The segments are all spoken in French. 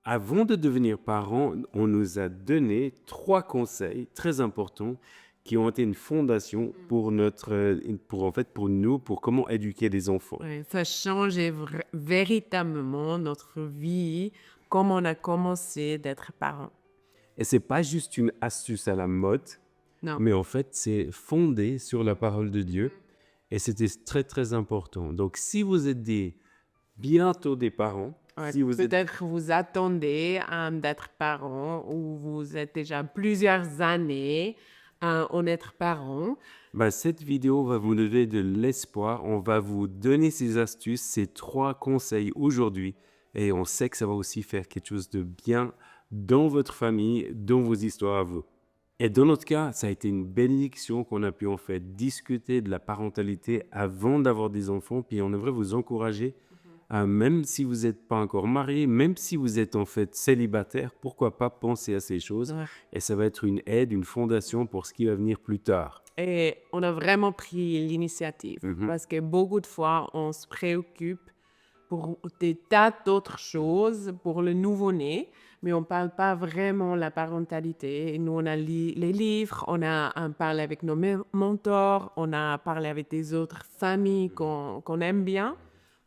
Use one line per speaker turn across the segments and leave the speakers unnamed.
avant de devenir parents, on nous a donné 3 conseils très importants qui ont été une fondation pour en fait, pour nous, pour comment éduquer les enfants.
Ouais, ça change véritablement notre vie, comme on a commencé d'être parents.
Et c'est pas juste une astuce à la mode,
Non.
mais en fait, c'est fondé sur la parole de Dieu et c'était très, très important. Donc si vous êtes bientôt des parents,
Ouais,
si vous êtes
peut-être vous attendez d'être parent ou vous êtes déjà plusieurs années à en être parent.
cette vidéo va vous donner de l'espoir. On va vous donner ces astuces, ces 3 conseils aujourd'hui et on sait que ça va aussi faire quelque chose de bien dans votre famille, dans vos histoires à vous. Et dans notre cas, ça a été une bénédiction qu'on a pu en fait discuter de la parentalité avant d'avoir des enfants. Puis on aimerait vous encourager, même si vous n'êtes pas encore marié, même si vous êtes en fait célibataire, pourquoi pas penser à ces choses.
Ouais.
Et ça va être une aide, une fondation pour ce qui va venir plus tard.
Et on a vraiment pris l'initiative
Mhm.
parce que beaucoup de fois, on se préoccupe pour des tas d'autres choses pour le nouveau-né, mais on ne parle pas vraiment de la parentalité. Et nous, on a lu les livres, on a parlé avec nos mentors, on a parlé avec des autres familles qu'on aime bien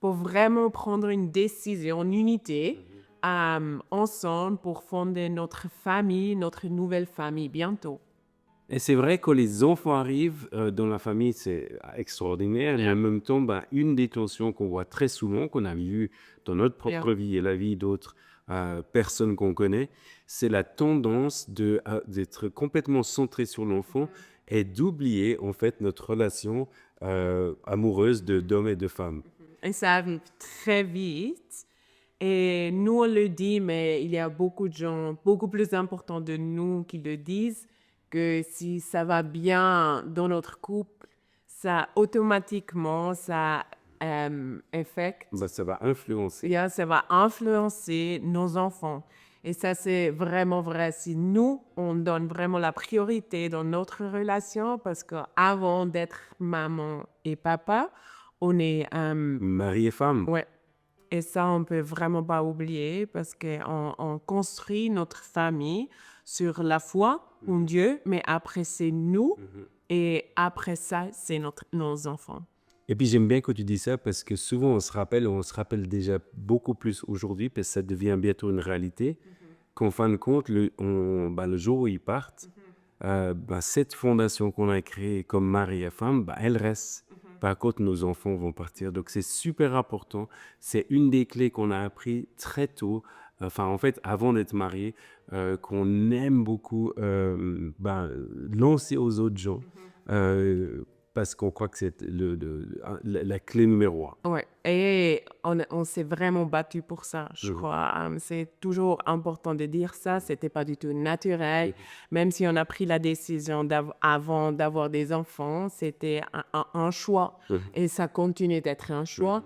pour vraiment prendre une décision en unité ensemble pour fonder notre famille, notre nouvelle famille bientôt.
Et c'est vrai que les enfants arrivent dans la famille, c'est extraordinaire. Et en même temps, une des tensions qu'on voit très souvent, qu'on a vu dans notre
Yeah.
propre vie et la vie d'autres personnes qu'on connaît, c'est la tendance d'être complètement centré sur l'enfant et d'oublier en fait notre relation amoureuse d'hommes et de femmes.
Et ça arrive très vite. Et nous, on le dit, mais il y a beaucoup de gens, beaucoup plus importants de nous qui le disent, que si ça va bien dans notre couple, ça automatiquement, ça affecte,
Ça va influencer.
yeah, ça va influencer nos enfants. Et ça, c'est vraiment vrai. Si nous, on donne vraiment la priorité dans notre relation, parce qu'avant d'être maman et papa, on est
Mari et femme.
ouais. Et ça, on peut vraiment pas oublier parce qu'on construit notre famille sur la foi en Dieu, mais après, c'est nous et après ça, c'est nos enfants.
Et puis j'aime bien que tu dis ça parce que souvent on se rappelle déjà beaucoup plus aujourd'hui parce que ça devient bientôt une réalité, qu'en fin de compte, le jour où ils partent, cette fondation qu'on a créée comme mari et femme, elle reste. Par contre, nos enfants vont partir. Donc c'est super important. C'est une des clés qu'on a appris très tôt, enfin en fait avant d'être marié, qu'on aime beaucoup lancer aux autres gens. euh, Parce qu'on croit que c'est la clé numéro un.
Ouais. Et on s'est vraiment battu pour ça, je
Mhm.
crois. C'est toujours important de dire ça. C'était pas du tout naturel. Même si on a pris la décision avant d'avoir des enfants, c'était un choix.
Mhm.
Et ça continue d'être un choix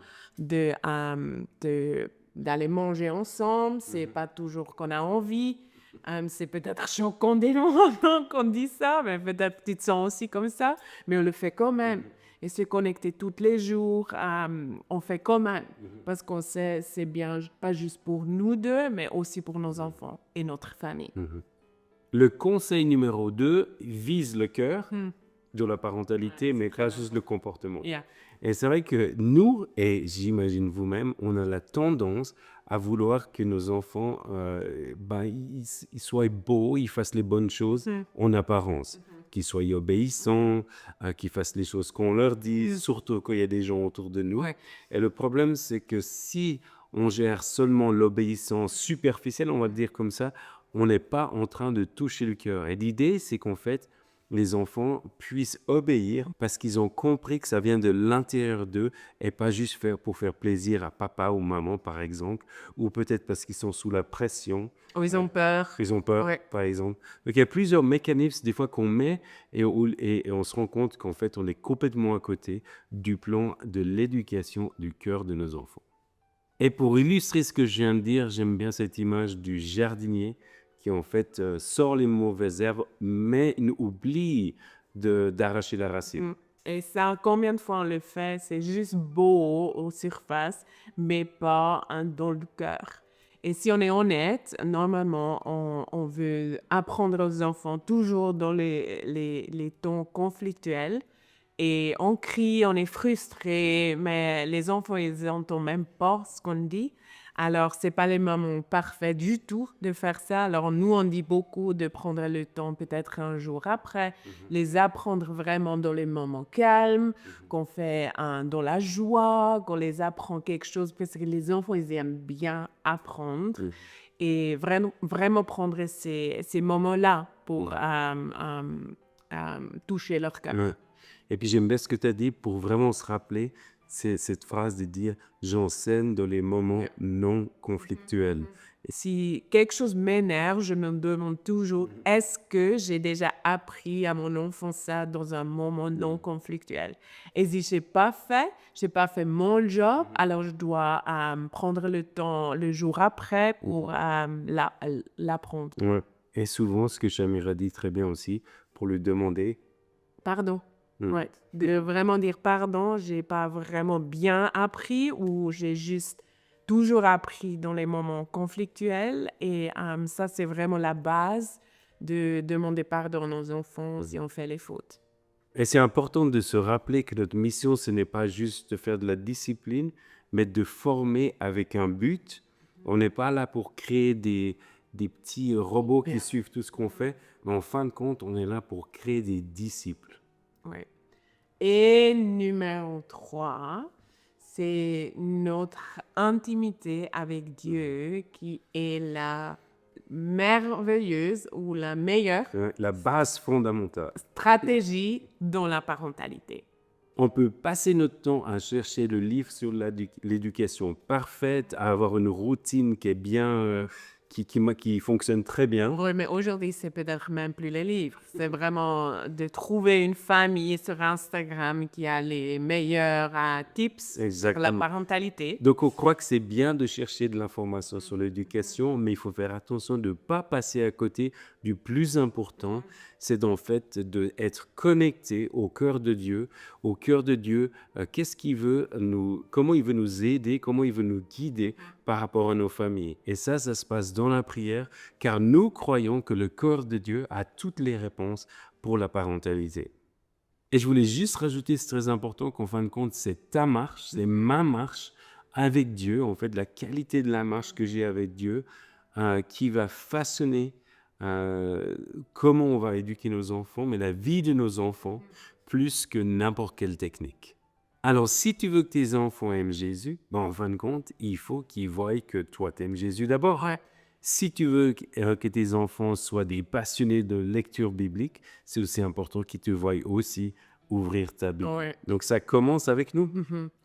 d'aller manger ensemble. C'est pas toujours qu'on a envie. C'est peut-être choquant dès longtemps qu'on dit ça, mais peut-être tu te sens aussi comme ça. Mais on le fait quand même. Et se connecter tous les jours, on fait quand même. Parce qu'on sait c'est bien, pas juste pour nous deux, mais aussi pour nos enfants et notre famille.
Le conseil numéro 2 vise le cœur de la parentalité, mais pas juste le comportement.
Yeah.
Et c'est vrai que nous, et j'imagine vous-même, on a la tendance à vouloir que nos enfants ils soient beaux, ils fassent les bonnes choses en apparence, qu'ils soient obéissants, qu'ils fassent les choses qu'on leur dit, surtout quand il y a des gens autour de nous.
Ouais.
Et le problème, c'est que si on gère seulement l'obéissance superficielle, on va dire comme ça, on n'est pas en train de toucher le cœur. Et l'idée, c'est qu'en fait, les enfants puissent obéir parce qu'ils ont compris que ça vient de l'intérieur d'eux et pas juste pour faire plaisir à papa ou maman, par exemple, ou peut-être parce qu'ils sont sous la pression.
Oh, ils ont peur.
Ils ont peur,
Ouais.
par exemple. Donc, il y a plusieurs mécanismes des fois qu'on met et on se rend compte qu'en fait, on est complètement à côté du plan de l'éducation du cœur de nos enfants. Et pour illustrer ce que je viens de dire, j'aime bien cette image du jardinier qui en fait sort les mauvaises herbes, mais il oublie d'arracher la racine.
Et ça, combien de fois on le fait, c'est juste beau aux surfaces, mais pas dans le cœur. Et si on est honnête, normalement, on veut apprendre aux enfants toujours dans les tons conflictuels. Et on crie, on est frustré, mais les enfants, ils n'entendent même pas ce qu'on dit. Alors, c'est pas les moments parfaits du tout de faire ça. Alors, nous, on dit beaucoup de prendre le temps peut-être un jour après, les apprendre vraiment dans les moments calmes, qu'on fait dans la joie, qu'on les apprend quelque chose, parce que les enfants, ils aiment bien apprendre. Et vraiment prendre ces moments-là pour toucher leur cœur.
Ouais. Et puis j'aime bien ce que tu as dit pour vraiment se rappeler, c'est cette phrase de dire j'enseigne dans les moments non conflictuels.
Si quelque chose m'énerve, je me demande toujours, est-ce que j'ai déjà appris à mon enfant ça dans un moment non conflictuel? Et si je n'ai pas fait mon job, alors je dois prendre le temps le jour après pour l'apprendre.
Ouais. Et souvent, ce que Shamir a dit très bien aussi, pour lui demander,
Pardon.
Mm.
Ouais. De vraiment dire pardon, j'ai pas vraiment bien appris ou j'ai juste toujours appris dans les moments conflictuels. Et ça, c'est vraiment la base de demander pardon aux enfants si on fait les fautes.
et c'est important de se rappeler que notre mission, ce n'est pas juste de faire de la discipline, mais de former avec un but. On n'est pas là pour créer des petits robots qui suivent tout ce qu'on fait, mais en fin de compte, on est là pour créer des disciples.
Ouais. Et numéro 3, c'est notre intimité avec Dieu qui est la merveilleuse ou la meilleure
La base fondamentale.
stratégie dans la parentalité.
On peut passer notre temps à chercher le livre sur l'éducation parfaite, à avoir une routine qui est bien, qui fonctionne très bien.
Oui, mais aujourd'hui, c'est peut-être même plus les livres. C'est vraiment de trouver une famille sur Instagram qui a les meilleurs tips sur la
Exactement.
parentalité.
Donc, on croit que c'est bien de chercher de l'information sur l'éducation, mais il faut faire attention de ne pas passer à côté du plus important, c'est en fait d'être connecté au cœur de Dieu. Au cœur de Dieu, qu'est-ce qu'il veut comment il veut nous aider, comment il veut nous guider par rapport à nos familles. Et ça se passe dans la prière, car nous croyons que le cœur de Dieu a toutes les réponses pour la parentalité. Et je voulais juste rajouter, c'est très important qu'en fin de compte, c'est ta marche, c'est ma marche avec Dieu, en fait, la qualité de la marche que j'ai avec Dieu, qui va façonner comment on va éduquer nos enfants, mais la vie de nos enfants, plus que n'importe quelle technique. Alors, si tu veux que tes enfants aiment Jésus, en fin de compte, il faut qu'ils voient que toi, tu aimes Jésus d'abord.
Ouais.
Si tu veux que tes enfants soient des passionnés de lecture biblique, c'est aussi important qu'ils te voient aussi ouvrir ta Bible.
Ouais.
Donc, ça commence avec nous.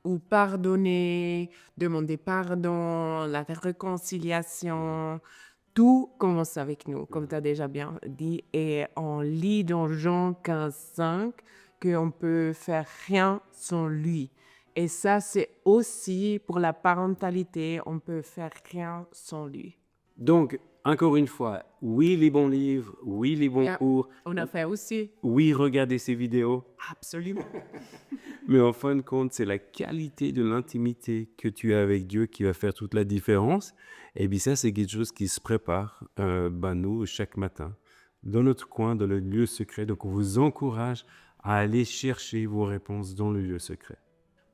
Ou pardonner, demander pardon, la réconciliation, tout commence avec nous, comme tu as déjà bien dit. Et on lit dans Jean 15:5 qu'on peut faire rien sans lui. Et ça, c'est aussi pour la parentalité, on peut faire rien sans lui.
Donc, encore une fois, oui, les bons livres, oui, les bons cours,
On a fait aussi.
oui, regarder ces vidéos,
Absolument.
mais en fin de compte, c'est la qualité de l'intimité que tu as avec Dieu qui va faire toute la différence. Et bien ça, c'est quelque chose qui se prépare, nous, chaque matin, dans notre coin, dans le lieu secret. Donc, on vous encourage à aller chercher vos réponses dans le lieu secret.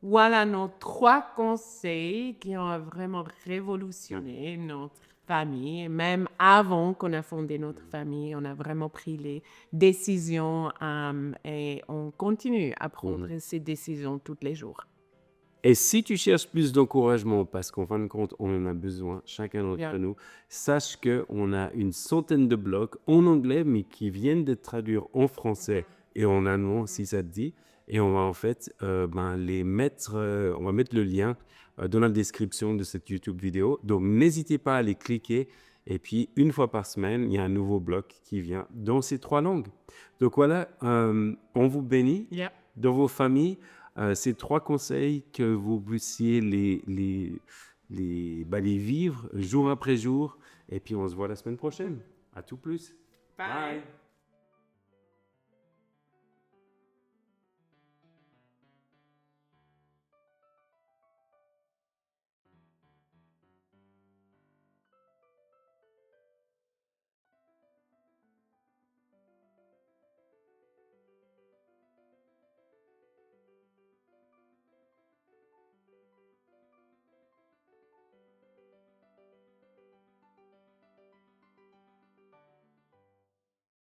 Voilà nos 3 conseils qui ont vraiment révolutionné notre famille. Même avant qu'on a fondé notre famille, on a vraiment pris les décisions et on continue à prendre ces décisions tous les jours.
Et si tu cherches plus d'encouragement, parce qu'en fin de compte, on en a besoin, chacun d'entre nous, sache qu'on a une centaine de blogs en anglais, mais qui viennent d'être traduits en français et en allemand, si ça te dit. Et on va en fait les mettre, on va mettre le lien dans la description de cette YouTube vidéo. Donc, n'hésitez pas à les cliquer. Et puis, une fois par semaine, il y a un nouveau blog qui vient dans ces 3 langues. Donc voilà, on vous bénit dans vos familles. Ces 3 conseils que vous puissiez les vivre jour après jour. Et puis, on se voit la semaine prochaine. À tout plus.
Bye.